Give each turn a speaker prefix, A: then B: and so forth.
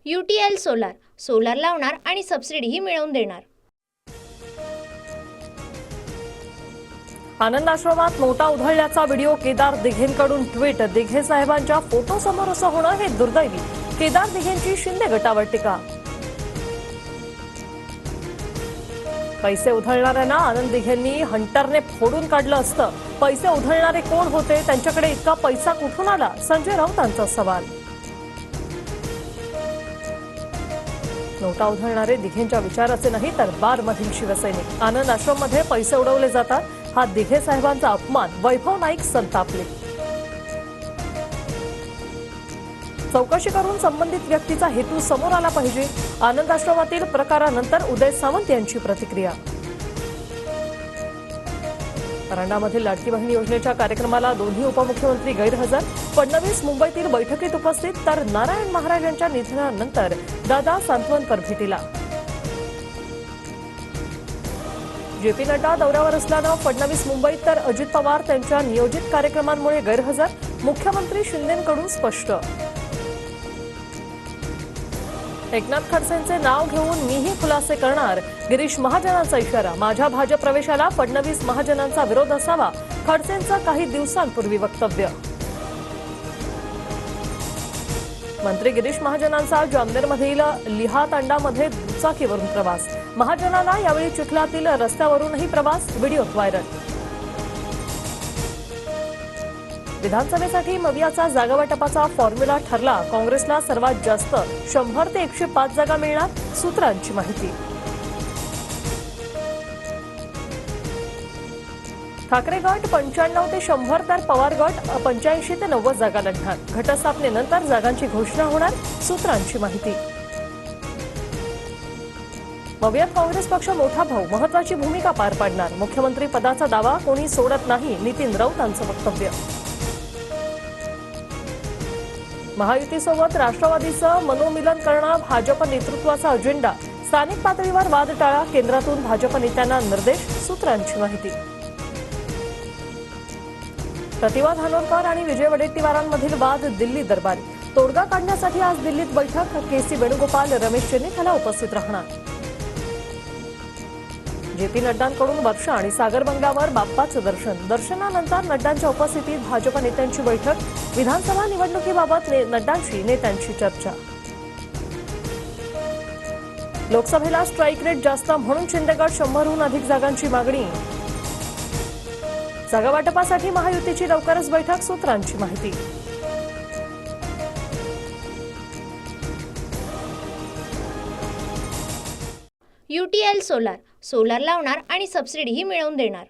A: UTL solar, solar लावणार आणि सबसिडीही मिळवून देणार।
B: आनंद आश्रमात नोटा उधळल्याचा व्हिडिओ केदार दिघेंकडून ट्विट। दिघे साहेबांच्या फोटो समोर असं होणं हे दुर्दैवी। केदार दिघेंची शिंदे गटावर टीका। पैसे उधळणाऱ्यांना आनंद दिघेंनी हंटरने फोडून काढलं असतं। पैसे उधळणारे कोण होते, त्यांच्याकडे इतका पैसा कुठून आला, संजय राऊतांचा सवाल। नोटा उधळणारे दिघेंच्या विचाराचे नाही तर बारमधील शिवसैनिक। आनंद आश्रममध्ये पैसे उडवले जातात, हा दिघे साहेबांचा अपमान। वैभव नाईक संतापले। चौकशी करून संबंधित व्यक्तीचा हेतू समोर आला पाहिजे। आनंद आश्रमातील प्रकारानंतर उदय सामंत यांची प्रतिक्रिया। परांडामधील लाडकी बहीण योजनेच्या कार्यक्रमाला दोन्ही उपमुख्यमंत्री गैरहजर। फडणवीस मुंबईतील बैठकीत उपस्थित तर नारायण महाराज यांच्या निधनानंतर दादा सांत्वनपर भेटीला। जेपी नड्डा दौऱ्यावर असल्यानं फडणवीस मुंबईत तर अजित पवार त्यांच्या नियोजित कार्यक्रमांमुळे गैरहजर। मुख्यमंत्री शिंदेंकडून स्पष्ट। एकनाथ खडसेंचे नाव घेऊन मीही खुलासे करणार, गिरीश महाजनांचा इशारा। माझ्या भाजप प्रवेशाला फडणवीस महाजनांचा विरोध असावा, खडसेंचं काही दिवसांपूर्वी वक्तव्य। मंत्री गिरीश महाजनांचा जामनेरमधील लिहा तांडामध्ये दुचाकीवरून प्रवास। महाजनांना यावेळी चिखलातील रस्त्यावरूनही प्रवास, व्हिडिओ व्हायरल। विधानसभेसाठी मवियाचा जागावाटपाचा फॉर्म्युला ठरला। काँग्रेसला सर्वात जास्त 100 ते 105 जागा मिळणार, सूत्रांची माहिती। ठाकरे गट 95 ते 100 तर पवार गट 85 ते 90 जागा लढणार। घटस्थापनेनंतर जागांची घोषणा होणार, सूत्रांची माहिती। मवियात काँग्रेस पक्ष मोठा भाऊ महत्वाची भूमिका पार पाडणार। मुख्यमंत्री पदाचा दावा कोणी सोडत नाही, नितीन राऊतांचं वक्तव्य। महायुतीसोबत राष्ट्रवादीचं मनोमिलन करणं भाजप नेतृत्वाचा अजेंडा। स्थानिक पातळीवर वाद टाळा, केंद्रातून भाजप नेत्यांना निर्देश, सूत्रांची माहिती। प्रतिभा धानोरकर आणि विजय वडेट्टीवारांमधील वाद दिल्ली दरबारी। तोडगा काढण्यासाठी आज दिल्लीत बैठक। केसी वेणुगोपाल, रमेश चेन्नीथला उपस्थित राहणार। जेपी नड्डांकडून वर्षा आणि सागर बंगल्यावर बाप्पाचं दर्शन। दर्शनानंतर नड्डांच्या उपस्थितीत भाजप नेत्यांची बैठक। विधानसभा निवडणुकीबाबत नड्डांशी नेत्यांची चर्चा। लोकसभेला स्ट्राईक रेट जास्त म्हणून शिंदेगड 100हून अधिक जागांची मागणी। जागावाटपासाठी महायुतीची लवकरच बैठक, सूत्रांची माहिती।
A: UTL सोलार, सोलार लावणार आणि सबसिडीही मिळवून देणार।